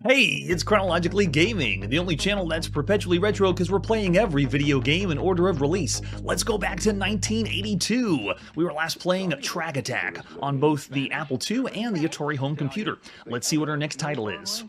Hey, it's Chronologically Gaming, the only channel that's perpetually retro because we're playing every video game in order of release. Let's go back to 1982. We were last playing Track Attack on both the Apple II and the Atari home computer. Let's see what our next title is.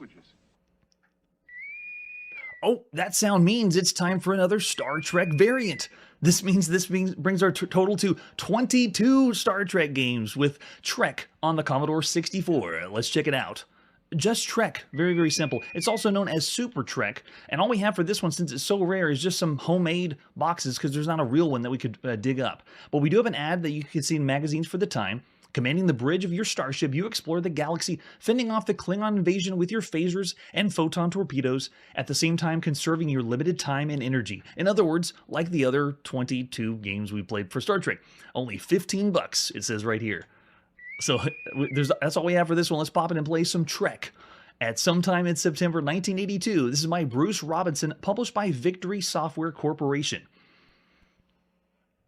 Oh, that sound means it's time for another Star Trek variant. This brings our total to 22 Star Trek games with Trek on the Commodore 64. Let's check it out. Just Trek, very, very simple. It's also known as Super Trek, and all we have for this one, since it's so rare, is just some homemade boxes because there's not a real one that we could dig up. But we do have an ad that you can see in magazines for the time. Commanding the bridge of your starship, you explore the galaxy, fending off the Klingon invasion with your phasers and photon torpedoes, at the same time conserving your limited time and energy. In other words, like the other 22 games we played for Star Trek. Only 15 bucks, it says right here. So that's all we have for this one. Let's pop in and play some Trek. At some time in September 1982, this is by Bruce Robinson, published by Victory Software Corporation.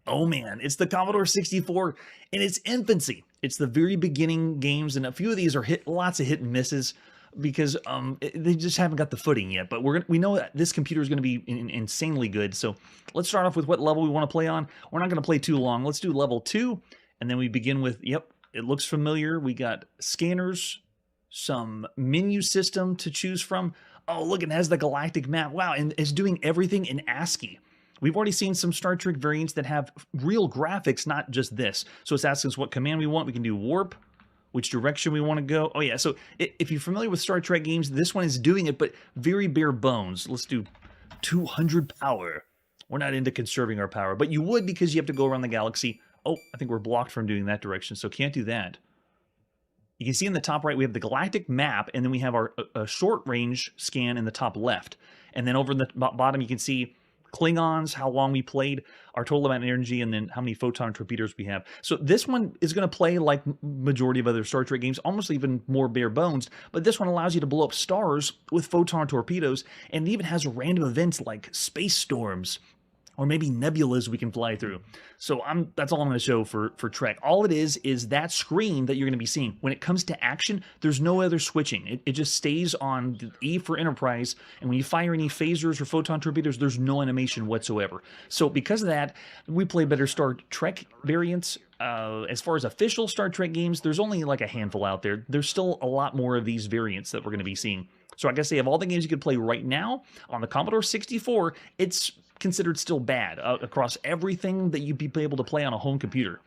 Oh man, it's the Commodore 64 in its infancy. It's the very beginning games, and a few of these are lots of hit and misses because they just haven't got the footing yet. But we know that this computer is going to be insanely good. So let's start off with what level we want to play on. We're not going to play too long. Let's do level 2, and then we begin with, yep, it looks familiar. We got scanners, some menu system to choose from. Oh, look, it has the galactic map. Wow, and it's doing everything in ASCII. We've already seen some Star Trek variants that have real graphics, not just this. So it's asking us what command we want. We can do warp, which direction we want to go. Oh yeah, so if you're familiar with Star Trek games, this one is doing it, but very bare bones. Let's do 200 power. We're not into conserving our power, but you would because you have to go around the galaxy. Oh, I think we're blocked from doing that direction, so can't do that. You can see in the top right, we have the galactic map, and then we have our short range scan in the top left. And then over in the bottom, you can see Klingons, how long we played, our total amount of energy, and then how many photon torpedoes we have. So this one is going to play like majority of other Star Trek games, almost even more bare bones, but this one allows you to blow up stars with photon torpedoes, and it even has random events like space storms, or maybe nebulas we can fly through. So that's all I'm going to show for Trek. All it is that screen that you're going to be seeing. When it comes to action, there's no other switching. It just stays on E for Enterprise, and when you fire any phasers or photon torpedoes, there's no animation whatsoever. So because of that, we play better Star Trek variants. As far as official Star Trek games, there's only like a handful out there. There's still a lot more of these variants that we're going to be seing. So I guess they have all the games you could play right now on the Commodore 64. It's considered still bad across everything that you'd be able to play on a home computer.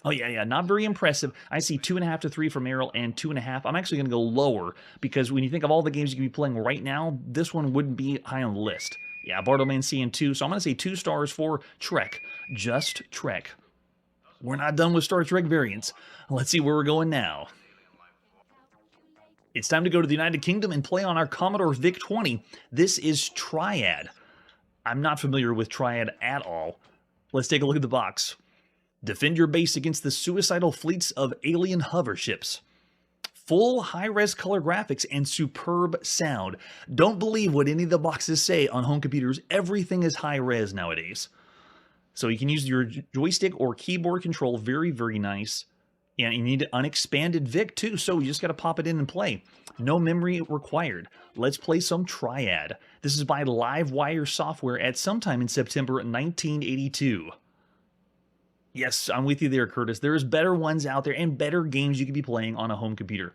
Oh yeah, not very impressive. I see 2.5 to 3 from Errol and 2.5. I'm actually going to go lower because when you think of all the games you could be playing right now, this one wouldn't be high on the list. Yeah, Bartleman seeing 2, so I'm going to say 2 stars for Trek. Just Trek. We're not done with Star Trek variants. Let's see where we're going now. It's time to go to the United Kingdom and play on our Commodore VIC-20. This is Triad. I'm not familiar with Triad at all. Let's take a look at the box. Defend your base against the suicidal fleets of alien hover ships. Full high-res color graphics and superb sound. Don't believe what any of the boxes say on home computers. Everything is high-res nowadays. So you can use your joystick or keyboard control. Very, very nice. And you need an unexpanded VIC too, so you just got to pop it in and play. No memory required. Let's play some Triad. This is by Livewire Software at sometime in September 1982. Yes, I'm with you there, Curtis. There's better ones out there and better games you could be playing on a home computer.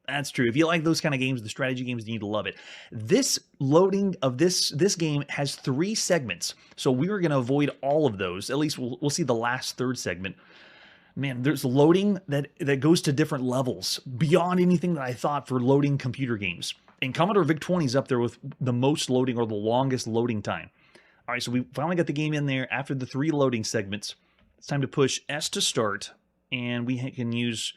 That's true. If you like those kind of games, the strategy games, you need to love it. This loading of this game has 3 segments, so we are going to avoid all of those. At least we'll see the last third segment. Man, there's loading that goes to different levels, beyond anything that I thought for loading computer games. And Commodore VIC-20 is up there with the most loading or the longest loading time. All right, so we finally got the game in there after the 3 loading segments. It's time to push S to start, and we can use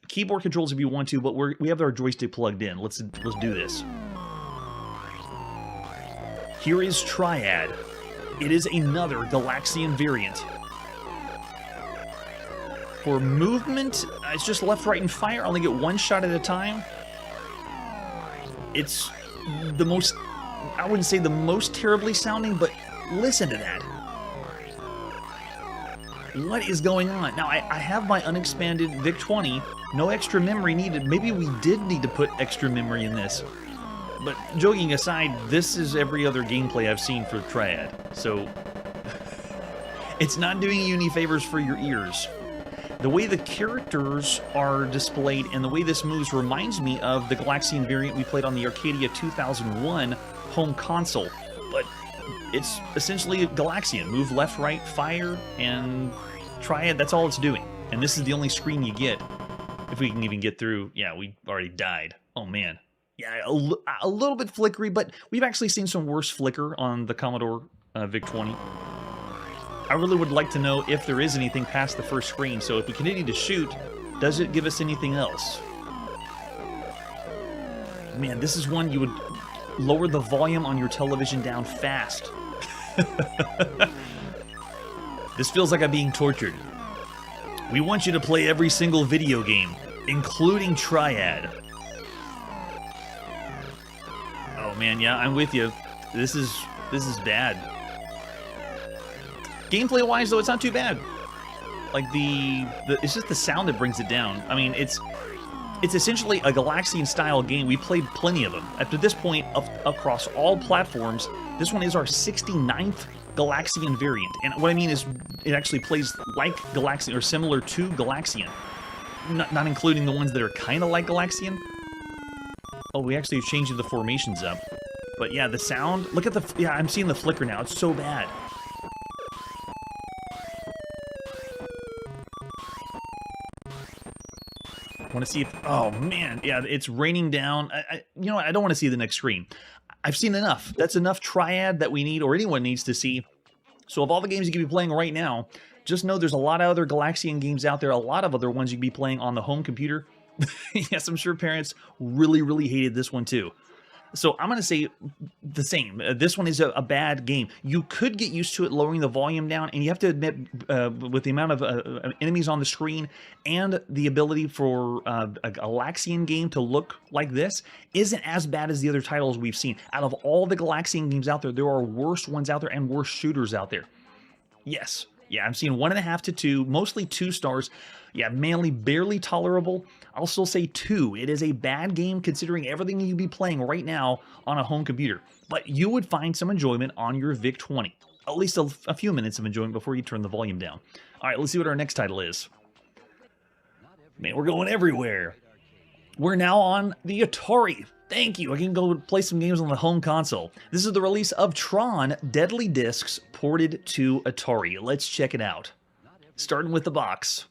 keyboard controls if you want to, but we have our joystick plugged in. Let's do this. Here is Triad. It is another Galaxian variant. For movement, it's just left, right, and fire. I only get 1 shot at a time. It's the most, I wouldn't say the most terribly sounding, but listen to that. What is going on? Now, I have my unexpanded VIC-20, no extra memory needed. Maybe we did need to put extra memory in this. But joking aside, this is every other gameplay I've seen for Triad, so it's not doing you any favors for your ears. The way the characters are displayed and the way this moves reminds me of the Galaxian variant we played on the Arcadia 2001 home console, but it's essentially Galaxian. Move left, right, fire, and Triad, that's all it's doing. And this is the only screen you get. If we can even get through, yeah, we already died. Oh man. Yeah, a little bit flickery, but we've actually seen some worse flicker on the Commodore VIC-20. I really would like to know if there is anything past the first screen, so if we continue to shoot, does it give us anything else? Man, this is one you would lower the volume on your television down fast. This feels like I'm being tortured. We want you to play every single video game, including Triad. Oh man, yeah, I'm with you. This is bad. Gameplay-wise, though, it's not too bad. Like it's just the sound that brings it down. I mean, it's essentially a Galaxian-style game. We played plenty of them. Up to this point, across all platforms, this one is our 69th Galaxian variant. And what I mean is, it actually plays like Galaxian, or similar to Galaxian. Not including the ones that are kind of like Galaxian. Oh, we actually changed the formations up. But yeah, the sound, look at the, yeah, I'm seeing the flicker now. It's so bad. Want to see if, oh man, yeah, it's raining down. You know what, I don't want to see the next screen. I've seen enough. That's enough Triad that we need, or anyone needs to see. So of all the games you could be playing right now, just know there's a lot of other Galaxian games out there, a lot of other ones you could be playing on the home computer. Yes, I'm sure parents really, really hated this one too. So I'm going to say the same. This one is a bad game. You could get used to it lowering the volume down, and you have to admit, with the amount of enemies on the screen and the ability for a Galaxian game to look like this, isn't as bad as the other titles we've seen. Out of all the Galaxian games out there, there are worse ones out there and worse shooters out there. Yes. Yeah, I'm seeing 1.5 to 2, mostly 2 stars. Yeah, Manly, barely tolerable. I'll still say 2. It is a bad game considering everything you'd be playing right now on a home computer. But you would find some enjoyment on your VIC-20. At least a few minutes of enjoyment before you turn the volume down. All right, let's see what our next title is. Man, we're going everywhere. We're now on the Atari. Thank you. I can go play some games on the home console. This is the release of Tron Deadly Discs ported to Atari. Let's check it out. Starting with the box.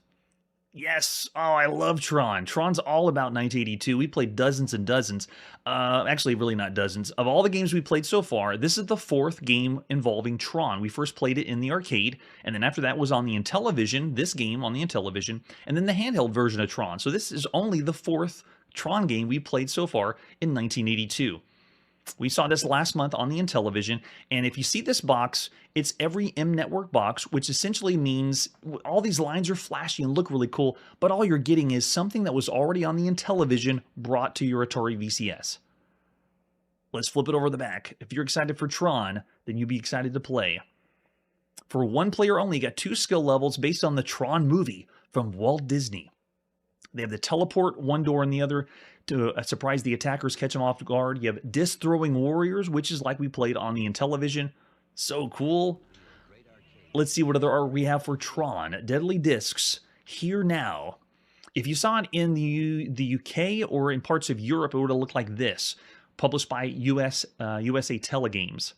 Yes. Oh, I love Tron. Tron's all about 1982. We played dozens and dozens. Actually, really not dozens. Of all the games we played so far, this is the 4th game involving Tron. We first played it in the arcade, and then after that was on the Intellivision, this game on the Intellivision, and then the handheld version of Tron. So this is only the 4th Tron game we played so far in 1982. We saw this last month on the Intellivision, and if you see this box, it's every M Network box, which essentially means all these lines are flashy and look really cool, but all you're getting is something that was already on the Intellivision brought to your Atari VCS. Let's flip it over the back. If you're excited for Tron, then you'll be excited to play. For one player only, you got 2 skill levels based on the Tron movie from Walt Disney. They have the teleport, one door and the other, to surprise the attackers, catch them off guard. You have disc-throwing warriors, which is like we played on the Intellivision. So cool. Let's see what other art we have for Tron. Deadly Discs, here now. If you saw it in the UK or in parts of Europe, it would have looked like this. Published by USA Telegames.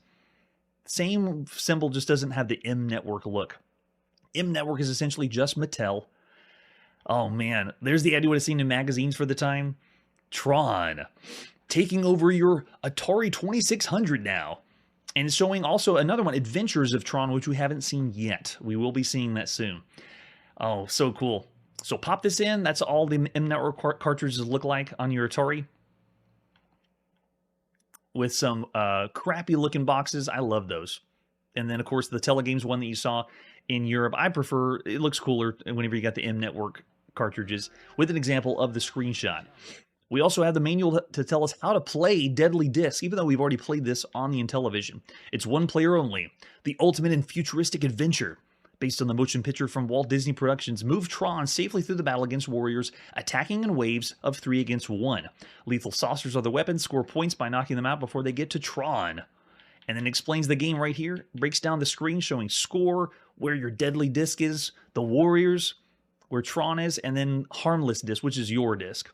Same symbol, just doesn't have the M Network look. M Network is essentially just Mattel. Oh man, there's the ad you would have seen in magazines for the time. Tron, taking over your Atari 2600 now. And it's showing also another one, Adventures of Tron, which we haven't seen yet. We will be seeing that soon. Oh, so cool. So pop this in. That's all the M Network cartridges look like on your Atari. With some crappy looking boxes. I love those. And then, of course, the Telegames one that you saw in Europe. I prefer, it looks cooler whenever you got the M Network cartridges with an example of the screenshot. We also have the manual to tell us how to play Deadly Disc, even though we've already played this on the Intellivision. It's one player only. The ultimate in futuristic adventure. Based on the motion picture from Walt Disney Productions, move Tron safely through the battle against warriors, attacking in waves of 3 against 1. Lethal saucers are the weapons, score points by knocking them out before they get to Tron. And then explains the game right here, breaks down the screen showing score, where your deadly disc is, the warriors, where Tron is, and then harmless disc, which is your disc.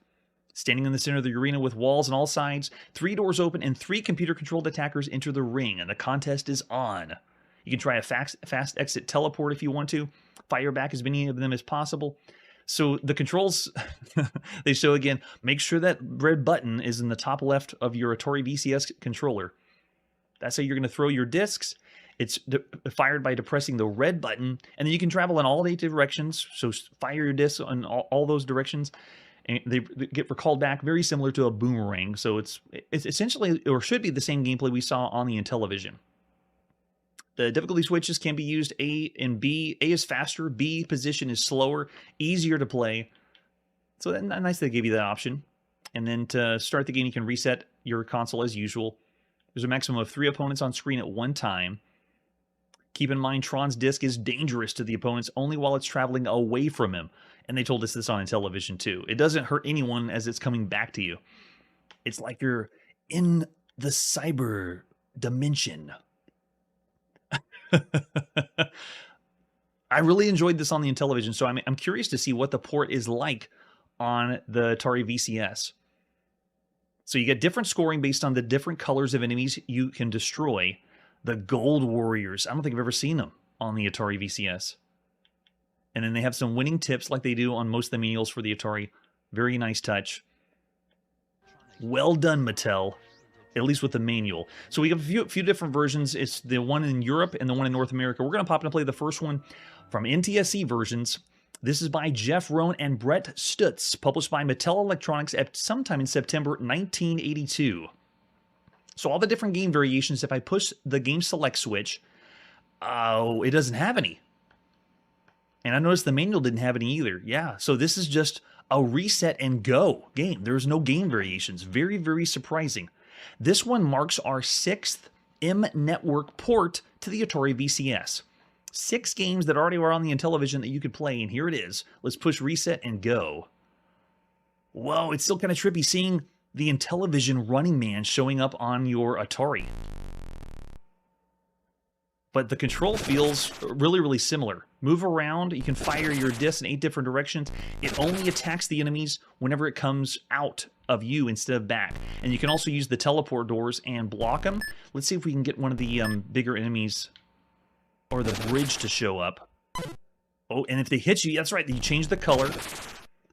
Standing in the center of the arena with walls on all sides, 3 doors open and 3 computer-controlled attackers enter the ring, and the contest is on. You can try a fast exit teleport if you want to. Fire back as many of them as possible. So the controls, they show again, make sure that red button is in the top left of your Atari VCS controller. That's how you're going to throw your discs. It's fired by depressing the red button, and then you can travel in all 8 directions. So fire your discs in all those directions, and they get recalled back, very similar to a boomerang. So it's essentially, or should be, the same gameplay we saw on the Intellivision. The difficulty switches can be used A and B. A is faster, B position is slower, easier to play. So that's nice they gave you that option. And then to start the game, you can reset your console as usual. There's a maximum of 3 opponents on screen at one time. Keep in mind, Tron's disc is dangerous to the opponents only while it's traveling away from him. And they told us this on Intellivision too. It doesn't hurt anyone as it's coming back to you. It's like you're in the cyber dimension. I really enjoyed this on the Intellivision, so I'm curious to see what the port is like on the Atari VCS. So you get different scoring based on the different colors of enemies you can destroy. The Gold Warriors, I don't think I've ever seen them on the Atari VCS. And then they have some winning tips like they do on most of the manuals for the Atari. Very nice touch. Well done, Mattel. At least with the manual. So we have a few different versions. It's the one in Europe and the one in North America. We're going to pop in and play the first one from NTSC versions. This is by Jeff Rohn and Brett Stutz, published by Mattel Electronics at sometime in September 1982. So all the different game variations, if I push the game select switch, it doesn't have any. And I noticed the manual didn't have any either. Yeah, so this is just a reset and go game. There's no game variations. Very, very surprising. This one marks our 6th M-Network port to the Atari VCS. 6 games that already were on the Intellivision that you could play, and here it is. Let's push reset and go. Whoa, it's still kind of trippy seeing the Intellivision Running Man showing up on your Atari. But the control feels really, really similar. Move around, you can fire your disc in 8 different directions. It only attacks the enemies whenever it comes out of you instead of back. And you can also use the teleport doors and block them. Let's see if we can get one of the bigger enemies or the bridge to show up. Oh, and if they hit you, that's right, you change the color,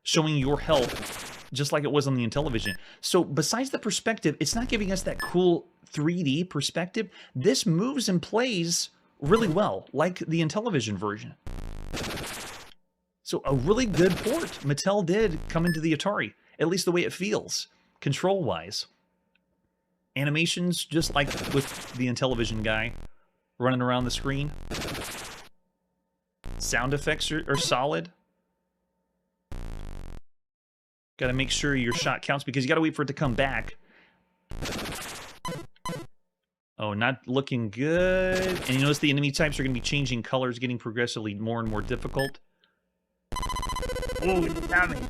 showing your health, just like it was on the Intellivision. So besides the perspective, it's not giving us that cool 3D perspective. This moves and plays really well, like the Intellivision version. So a really good port Mattel did come into the Atari, at least the way it feels, control-wise. Animations, just like with the Intellivision guy, running around the screen. Sound effects are solid. Got to make sure your shot counts because you got to wait for it to come back. Oh, not looking good. And you notice the enemy types are going to be changing colors, getting progressively more and more difficult. Oh, damn it.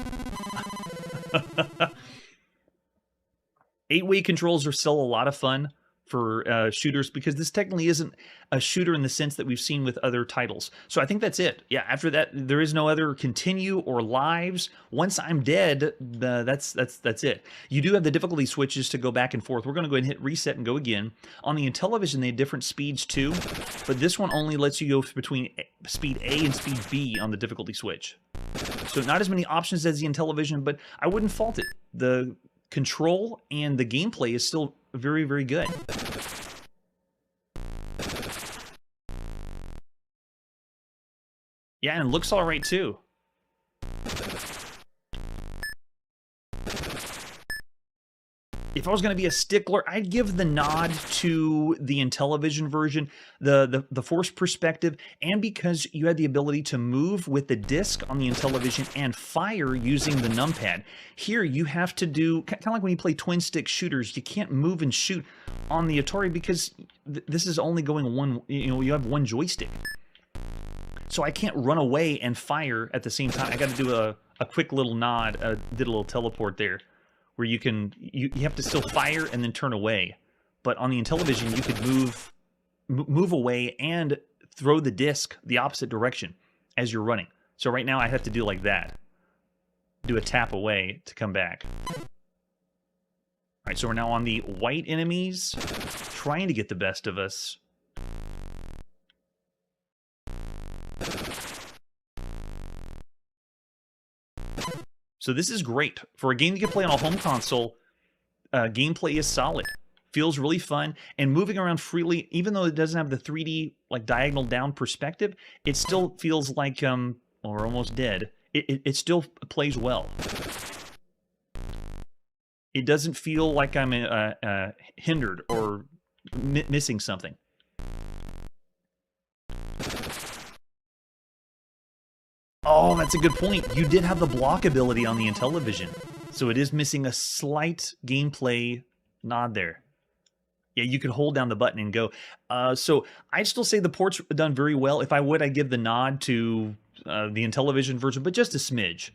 8-way controls are still a lot of fun for shooters because this technically isn't a shooter in the sense that we've seen with other titles. So I think that's it. Yeah, after that, there is no other continue or lives. Once I'm dead, that's it. You do have the difficulty switches to go back and forth. We're going to go ahead and hit reset and go again. On the Intellivision, they had different speeds too, but this one only lets you go between speed A and speed B on the difficulty switch. So not as many options as the Intellivision, but I wouldn't fault it. The control and the gameplay is still very, very good. Yeah, and it looks all right too. If I was going to be a stickler, I'd give the nod to the Intellivision version, the forced perspective, and because you had the ability to move with the disc on the Intellivision and fire using the numpad. Here, you have to do, kind of like when you play twin-stick shooters, you can't move and shoot on the Atari because this is only going one, you have one joystick. so I can't run away and fire at the same time. I got to do a quick little nod, did a little teleport there, where you have to still fire and then turn away. But on the Intellivision, you could move away and throw the disc the opposite direction as you're running. So right now I have to do like that. Do a tap away to come back. All right, so we're now on the white enemies, trying to get the best of us. So this is great. For a game you can play on a home console, gameplay is solid. Feels really fun, and moving around freely, even though it doesn't have the 3D, like, diagonal down perspective, it still feels like, well, we're almost dead. It still plays well. It doesn't feel like I'm hindered or missing something. Oh, that's a good point. You did have the block ability on the Intellivision, so it is missing a slight gameplay nod there. Yeah, you could hold down the button and go. So I'd still say the port's done very well. If I would, I'd give the nod to the Intellivision version, but just a smidge.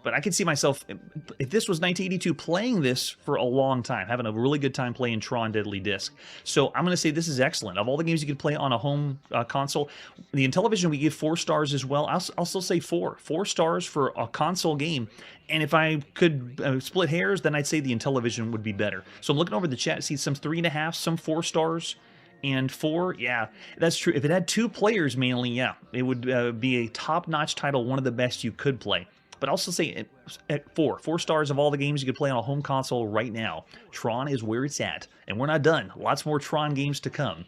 But I could see myself, if this was 1982, playing this for a long time, having a really good time playing Tron Deadly Disc. So I'm going to say this is excellent. Of all the games you could play on a home console, the Intellivision, we give 4 stars as well. I'll still say 4. 4 stars for a console game. And if I could split hairs, then I'd say the Intellivision would be better. So I'm looking over the chat, see some 3.5, some 4 stars. And 4, yeah, that's true. If it had 2 players mainly, yeah, it would be a top-notch title, one of the best you could play. But also say at 4 stars of all the games you could play on a home console right now. Tron is where it's at. And we're not done. Lots more Tron games to come.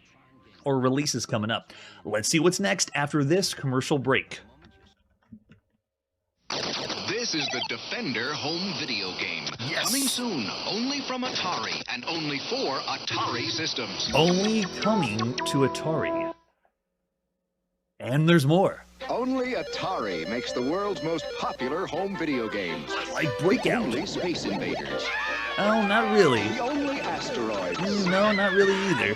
Or releases coming up. Let's see what's next after this commercial break. This is the Defender home video game. Yes. Coming soon, only from Atari, and only for Atari systems. Only coming to Atari. And there's more. Only Atari makes the world's most popular home video games. Like Breakout. Only Space Invaders. Oh, not really. The only Asteroids. No, not really either.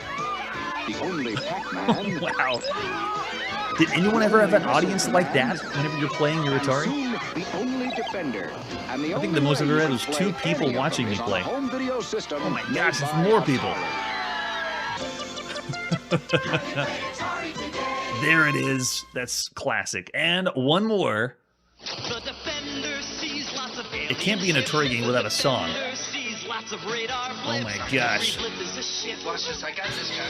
The only Pac-Man. Wow. Did anyone ever have an audience like that whenever you're playing your Atari? Soon, the only Defender. And the I think the most I've ever had was 2 people watching me play. Home video system Oh my gosh, it's more people. There it is. That's classic. And one more. It can't be an Atari game without a song. Oh my gosh. Watch this, I got this guy.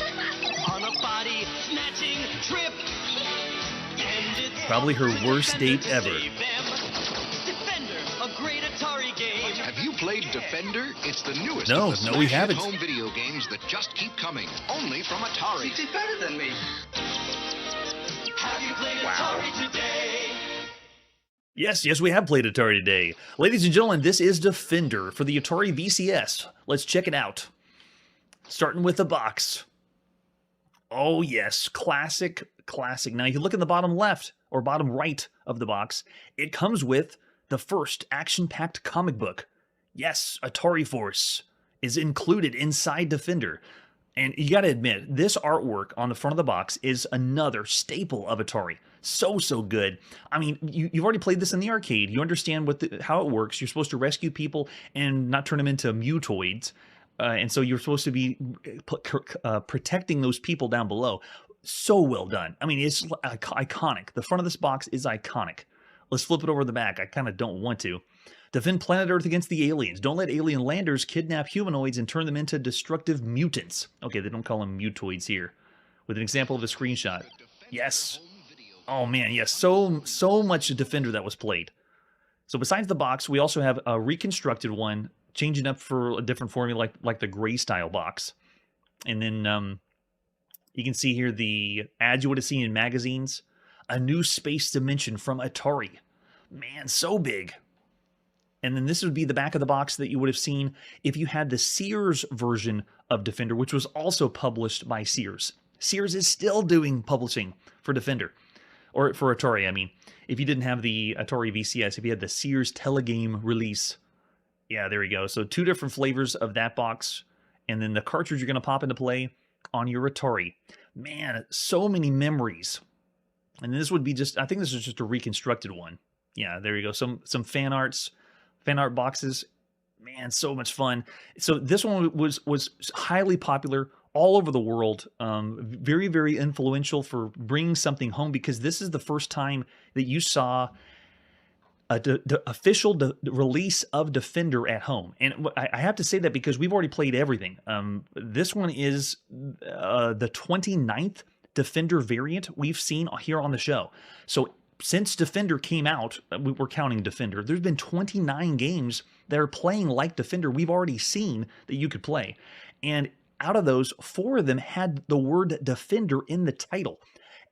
On a body snatching trip. Probably her worst date ever. Defender, a great Atari game. Have you played Defender? It's the newest No, of the no, we smash-hit haven't. home video games that just keep coming. Only from Atari. She's better than me. Have you played Atari today? Yes, we have played Atari today. Ladies and gentlemen, this is Defender for the Atari VCS. Let's check it out. Starting with the box. Oh yes, classic. Now, if you look in the bottom left or bottom right of the box, it comes with the first action-packed comic book. Yes, Atari Force is included inside Defender. And you gotta admit, this artwork on the front of the box is another staple of Atari. So good. I mean, you've already played this in the arcade. You understand how it works. You're supposed to rescue people and not turn them into mutoids. And so you're supposed to be protecting those people down below. So well done. I mean, it's iconic. The front of this box is iconic. Let's flip it over the back. I kind of don't want to. Defend planet Earth against the aliens. Don't let alien landers kidnap humanoids and turn them into destructive mutants. Okay, they don't call them mutoids here. With an example of a screenshot. Yes. Oh man, yes. So much Defender that was played. So besides the box, we also have a reconstructed one, changing up for a different formula, like the gray style box. And then you can see here the ads you would have seen in magazines. A new space dimension from Atari. Man, so big. And then this would be the back of the box that you would have seen if you had the Sears version of Defender, which was also published by Sears. Sears is still doing publishing for Defender. Or for Atari, I mean. If you didn't have the Atari VCS, if you had the Sears Telegame release. Yeah, there we go. So 2 different flavors of that box. And then the cartridge you're going to pop into play on your Atari. Man, so many memories And this would be just, I think this is just a reconstructed one. Yeah, there you go. Some fan art boxes. Man, so much fun. So this one was highly popular all over the world. Very, very influential for bringing something home, because this is the first time that you saw the official release of Defender at home. And I have to say that because we've already played everything. This one is the 29th Defender variant we've seen here on the show. So since Defender came out, we're counting Defender, there's been 29 games that are playing like Defender we've already seen that you could play. And out of those, 4 of them had the word Defender in the title.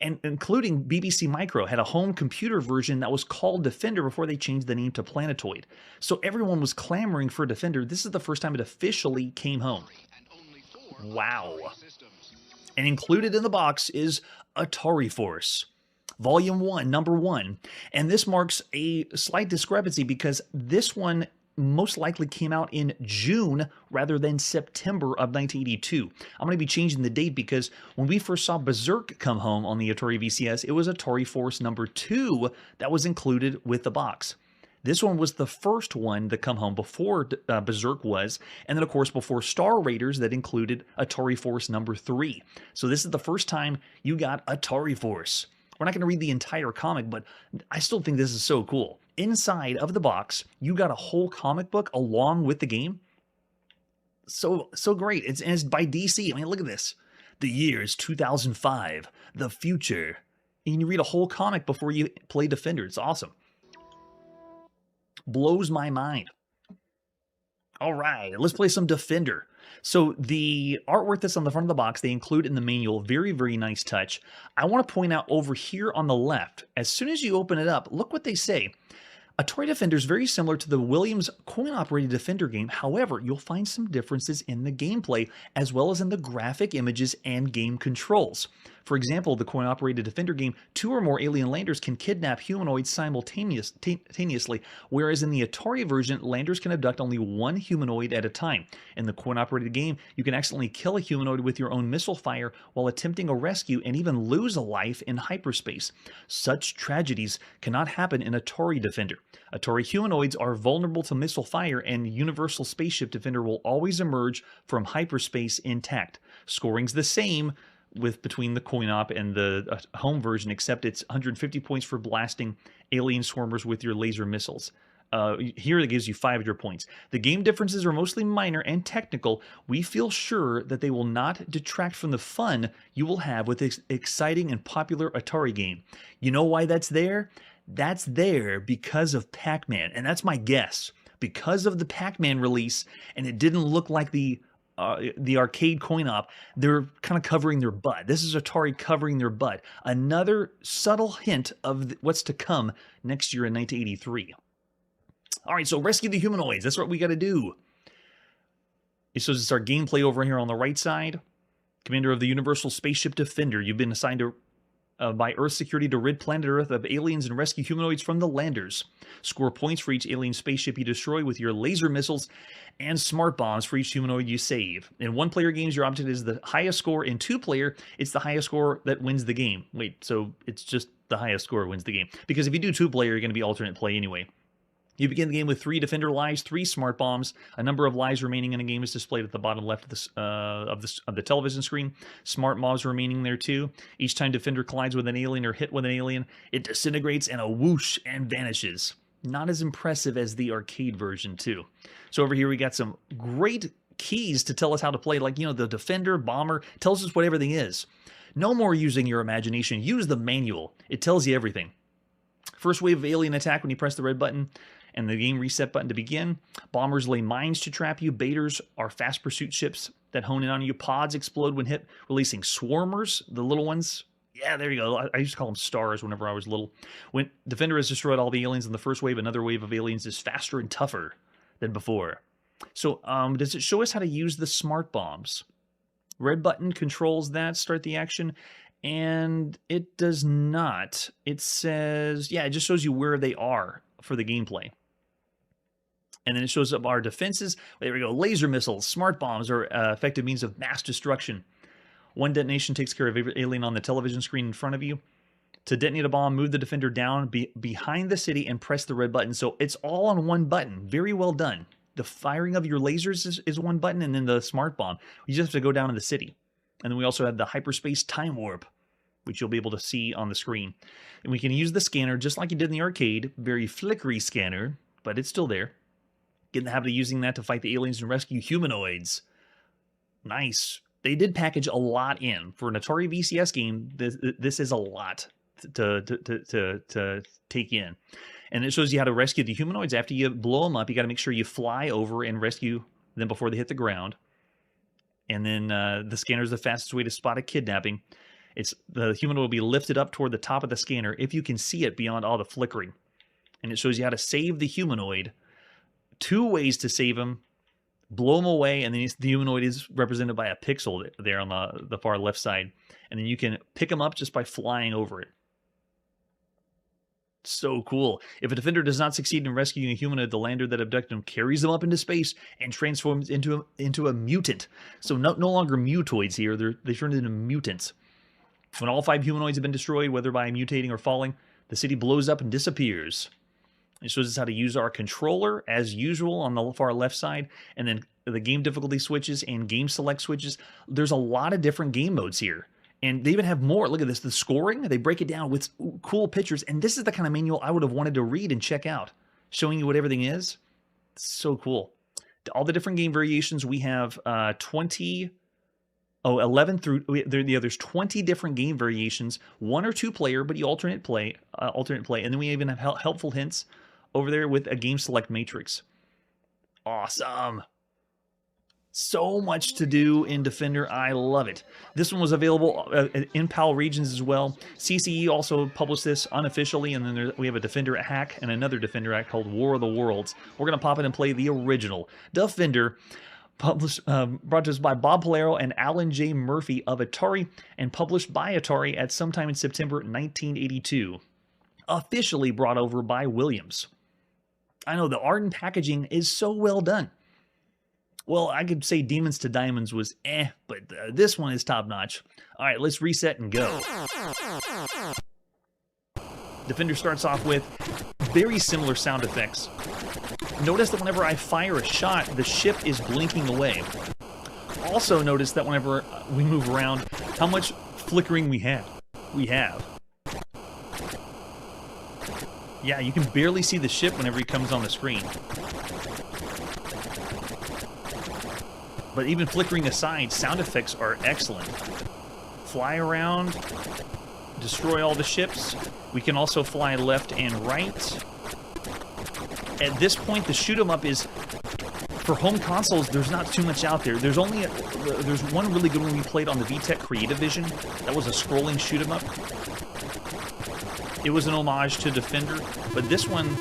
And including BBC Micro had a home computer version that was called Defender before they changed the name to Planetoid. So everyone was clamoring for Defender. This is the first time it officially came home. Wow. And included in the box is Atari Force, Volume 1, Number 1. And this marks a slight discrepancy because this one most likely came out in June rather than September of 1982. I'm going to be changing the date because when we first saw Berserk come home on the Atari VCS, it was Atari Force number 2 that was included with the box. This one was the first one to come home before Berserk was, and then of course before Star Raiders that included Atari Force number 3. So this is the first time you got Atari Force. We're not going to read the entire comic, but I still think this is so cool. Inside of the box, you got a whole comic book along with the game. So great. It's by DC. I mean, look at this. The year is 2005. The future. And you read a whole comic before you play Defender. It's awesome. Blows my mind. All right, let's play some Defender. So the artwork that's on the front of the box, they include in the manual. Very, very nice touch. I want to point out over here on the left, as soon as you open it up, look what they say. Atari Defender is very similar to the Williams coin-operated Defender game. However, you'll find some differences in the gameplay as well as in the graphic images and game controls. For example, the coin-operated Defender game, 2 or more alien landers can kidnap humanoids simultaneously, whereas in the Atari version, landers can abduct only 1 humanoid at a time. In the coin-operated game, you can accidentally kill a humanoid with your own missile fire while attempting a rescue and even lose a life in hyperspace. Such tragedies cannot happen in Atari Defender. Atari humanoids are vulnerable to missile fire, and Universal Spaceship Defender will always emerge from hyperspace intact. Scoring's the same between the coin-op and the home version, except it's 150 points for blasting alien swarmers with your laser missiles. Here it gives you 500 points. The game differences are mostly minor and technical. We feel sure that they will not detract from the fun you will have with this exciting and popular Atari game. You know why that's there? That's there because of Pac-Man, and that's my guess. Because of the Pac-Man release, and it didn't look like the arcade coin-op, they're kind of covering their butt. This is Atari covering their butt. Another subtle hint of what's to come next year in 1983. All right, so rescue the humanoids. That's what we got to do. It shows us our gameplay over here on the right side. Commander of the Universal Spaceship Defender. You've been assigned to by Earth security to rid planet Earth of aliens and rescue humanoids from the landers. Score points for each alien spaceship you destroy with your laser missiles and smart bombs for each humanoid you save. In 1-player games, your object is the highest score. In 2-player, it's the highest score that wins the game. Wait, so it's just the highest score wins the game. Because if you do 2-player, you're going to be alternate play anyway. You begin the game with 3 Defender lives, 3 smart bombs. A number of lives remaining in a game is displayed at the bottom left of the television screen. Smart bombs remaining there too. Each time Defender collides with an alien or hit with an alien, it disintegrates in a whoosh and vanishes. Not as impressive as the arcade version too. So over here we got some great keys to tell us how to play, like, you know, the Defender, Bomber, tells us what everything is. No more using your imagination. Use the manual. It tells you everything. First wave of alien attack when you press the red button and the game reset button to begin. Bombers lay mines to trap you. Baiters are fast pursuit ships that hone in on you. Pods explode when hit, releasing swarmers, the little ones. Yeah, there you go. I used to call them stars whenever I was little. When Defender has destroyed all the aliens in the first wave, another wave of aliens is faster and tougher than before. So does it show us how to use the smart bombs? Red button controls that, start the action. And it does not. It says, yeah, it just shows you where they are for the gameplay. And then it shows up our defenses. There we go. Laser missiles, smart bombs are effective means of mass destruction. One detonation takes care of every alien on the television screen in front of you. To detonate a bomb, move the defender down behind the city and press the red button. So it's all on one button. Very well done. The firing of your lasers is one button, and then the smart bomb. You just have to go down in the city. And then we also have the hyperspace time warp, which you'll be able to see on the screen. And we can use the scanner just like you did in the arcade. Very flickery scanner, but it's still there. Get in the habit of using that to fight the aliens and rescue humanoids. Nice. They did package a lot in. For an Atari VCS game, this is a lot to take in. And it shows you how to rescue the humanoids. After you blow them up, you got to make sure you fly over and rescue them before they hit the ground. And then the scanner is the fastest way to spot a kidnapping. The humanoid will be lifted up toward the top of the scanner if you can see it beyond all the flickering. And it shows you how to save the humanoid. 2 ways to save him. Blow him away, and then the humanoid is represented by a pixel there on the far left side. And then you can pick him up just by flying over it. So cool. If a defender does not succeed in rescuing a humanoid, the lander that abducted him carries them up into space and transforms into a mutant. So no longer mutoids here. They turn into mutants. When all 5 humanoids have been destroyed, whether by mutating or falling, the city blows up and disappears. It shows us how to use our controller, as usual, on the far left side, and then the game difficulty switches and game select switches. There's a lot of different game modes here. And they even have more. Look at this. The scoring, they break it down with cool pictures. And this is the kind of manual I would have wanted to read and check out, showing you what everything is. It's so cool. All the different game variations, we have 11 through... There's 20 different game variations, 1 or 2 player, but you alternate play. And then we even have helpful hints over there with a game select matrix. Awesome. So much to do in Defender. I love it. This one was available in PAL regions as well. CCE also published this unofficially, and then we have a Defender hack and another Defender hack called War of the Worlds. We're going to pop in and play the original Defender, brought to us by Bob Polero and Alan J. Murphy of Atari, and published by Atari at sometime in September 1982. Officially brought over by Williams. I know the art and packaging is so well done. Well, I could say Demons to Diamonds was but this one is top-notch. All right, let's reset and go. Defender starts off with very similar sound effects. Notice that whenever I fire a shot, the ship is blinking away. Also notice that whenever we move around, how much flickering we have. Yeah, you can barely see the ship whenever he comes on the screen. But even flickering aside, sound effects are excellent. Fly around, destroy all the ships. We can also fly left and right. At this point, the shoot 'em up is, for home consoles, there's not too much out there. There's one really good one we played on the VTech Creative Vision. That was a scrolling shoot 'em up. It was an homage to Defender, but this one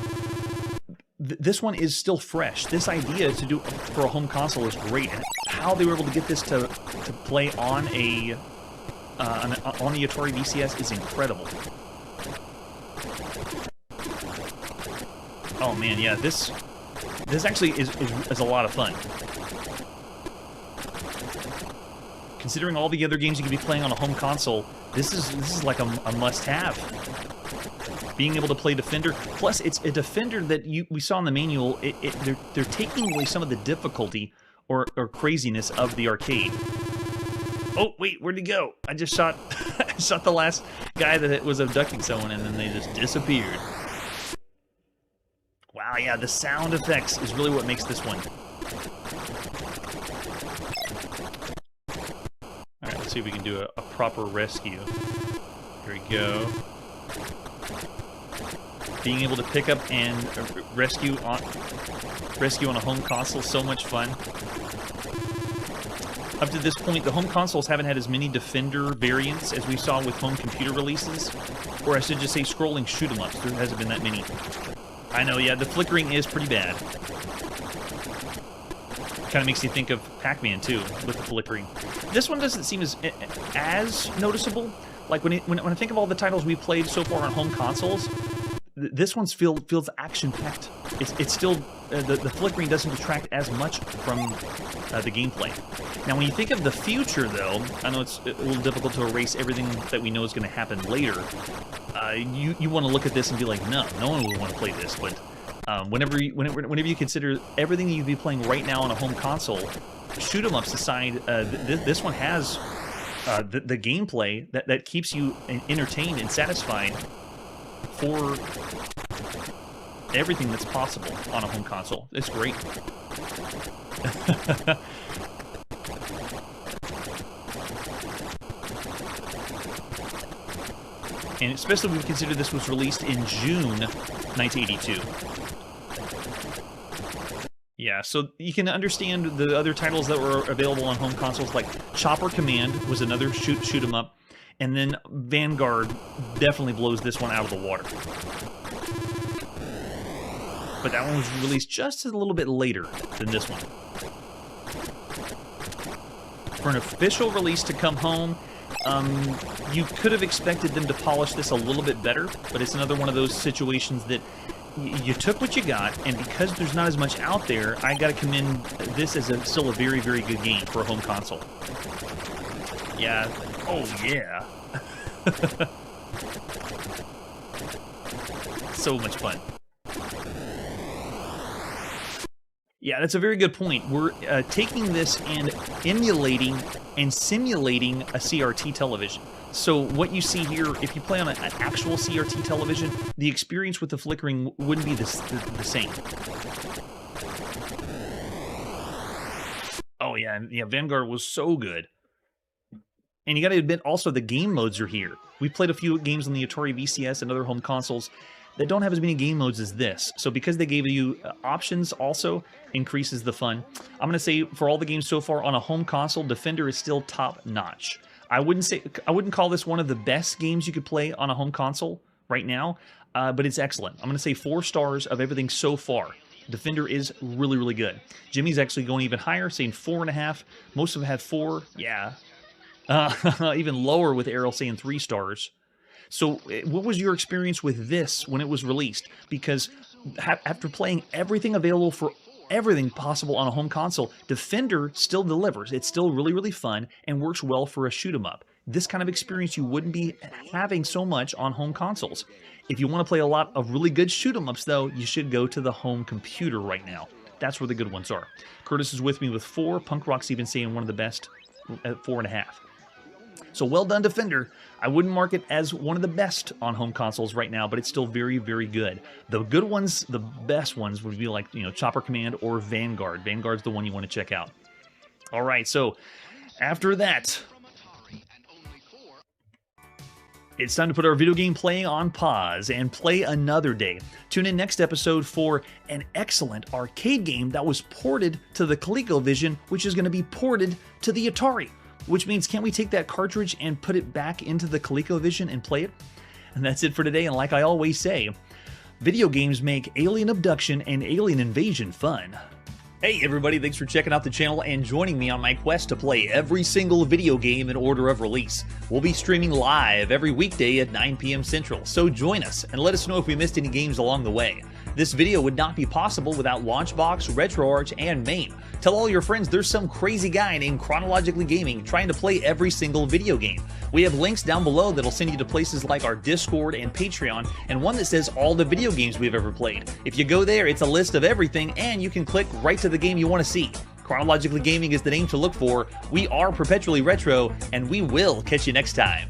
is still fresh. This idea to do for a home console is great, and how they were able to get this to play on the Atari VCS is incredible. Oh man, yeah, this actually is a lot of fun. Considering all the other games you could be playing on a home console, this is like a must-have. Being able to play Defender, plus it's a Defender that we saw in the manual. They're taking away some of the difficulty or craziness of the arcade. Oh wait, where'd he go? I just shot shot the last guy that was abducting someone, and then they just disappeared. Wow, yeah, the sound effects is really what makes this one. All right, let's see if we can do a proper rescue. Here we go. Being able to pick up and rescue on a home console, so much fun. Up to this point, the home consoles haven't had as many Defender variants as we saw with home computer releases, or I should just say scrolling shoot 'em ups. There hasn't been that many. I know, yeah, the flickering is pretty bad. Kind of makes you think of Pac-Man too, with the flickering. This one doesn't seem as noticeable. Like when I think of all the titles we played so far on home consoles, this one's feels action-packed. It's still, the flickering doesn't detract as much from the gameplay. Now, when you think of the future, though, I know it's a little difficult to erase everything that we know is going to happen later. You want to look at this and be like, no one would want to play this. But whenever you consider everything you'd be playing right now on a home console, shoot 'em ups aside, this one has the gameplay that keeps you entertained and satisfied for everything that's possible on a home console. It's great. And especially when we consider this was released in June 1982. Yeah, so you can understand the other titles that were available on home consoles, like Chopper Command was another shoot 'em up, and then Vanguard definitely blows this one out of the water. But that one was released just a little bit later than this one. For an official release to come home, you could have expected them to polish this a little bit better, but it's another one of those situations that you took what you got, and because there's not as much out there, I gotta commend this as still a very, very good game for a home console. Yeah. Oh, yeah. So much fun. Yeah, that's a very good point. We're taking this and emulating and simulating a CRT television. So what you see here, if you play on an actual CRT television, the experience with the flickering wouldn't be the same. Oh yeah, Vanguard was so good. And you got to admit, also, the game modes are here. We played a few games on the Atari VCS and other home consoles that don't have as many game modes as this. So because they gave you options also increases the fun. I'm going to say for all the games so far on a home console, Defender is still top notch. I wouldn't call this one of the best games you could play on a home console right now, but it's excellent. I'm going to say 4 stars of everything so far. Defender is really, really good. Jimmy's actually going even higher, saying 4.5. Most of them had 4. Yeah. Even lower with Errol saying 3 stars. So what was your experience with this when it was released? Because after playing everything available for everything possible on a home console, Defender still delivers. It's still really, really fun and works well for a shoot 'em up. This kind of experience you wouldn't be having so much on home consoles. If you want to play a lot of really good shoot 'em ups, though, you should go to the home computer right now. That's where the good ones are. Curtis is with me with 4. Punk Rock's even saying one of the best at 4.5. So well done, Defender. I wouldn't mark it as one of the best on home consoles right now, but it's still very, very good. The good ones, the best ones, would be like, Chopper Command or Vanguard. Vanguard's the one you want to check out. All right, so after that, it's time to put our video game playing on pause and play another day. Tune in next episode for an excellent arcade game that was ported to the ColecoVision, which is going to be ported to the Atari. Which means, can't we take that cartridge and put it back into the ColecoVision and play it? And that's it for today, and like I always say, video games make alien abduction and alien invasion fun. Hey everybody, thanks for checking out the channel and joining me on my quest to play every single video game in order of release. We'll be streaming live every weekday at 9 p.m. Central, so join us and let us know if we missed any games along the way. This video would not be possible without Launchbox, RetroArch, and MAME. Tell all your friends there's some crazy guy named Chronologically Gaming trying to play every single video game. We have links down below that'll send you to places like our Discord and Patreon, and one that says all the video games we've ever played. If you go there, it's a list of everything, and you can click right to the game you want to see. Chronologically Gaming is the name to look for. We are perpetually retro, and we will catch you next time.